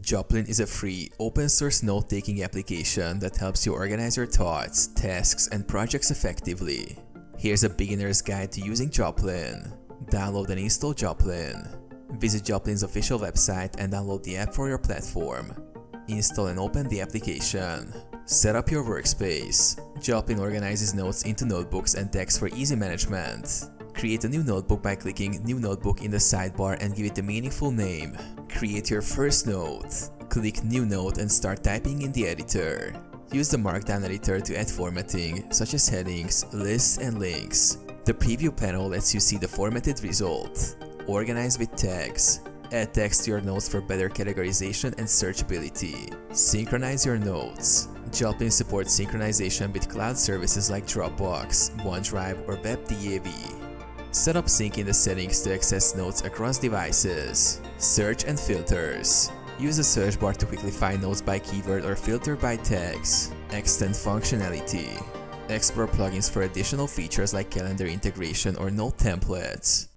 Joplin is a free, open-source note-taking application that helps you organize your thoughts, tasks, and projects effectively. Here's a beginner's guide to using Joplin. Download and install Joplin. Visit Joplin's official website and download the app for your platform. Install and open the application. Set up your workspace. Joplin organizes notes into notebooks and text for easy management. Create a new notebook by clicking New Notebook in the sidebar and give it a meaningful name. Create your first note. Click New Note and start typing in the editor. Use the Markdown editor to add formatting, such as headings, lists, and links. The preview panel lets you see the formatted result. Organize with tags. Add text to your notes for better categorization and searchability. Synchronize your notes. Joplin supports synchronization with cloud services like Dropbox, OneDrive, or WebDAV. Set up sync in the settings to access notes across devices. Search and filters. Use the search bar to quickly find notes by keyword or filter by tags. Extend functionality. Explore plugins for additional features like calendar integration or note templates.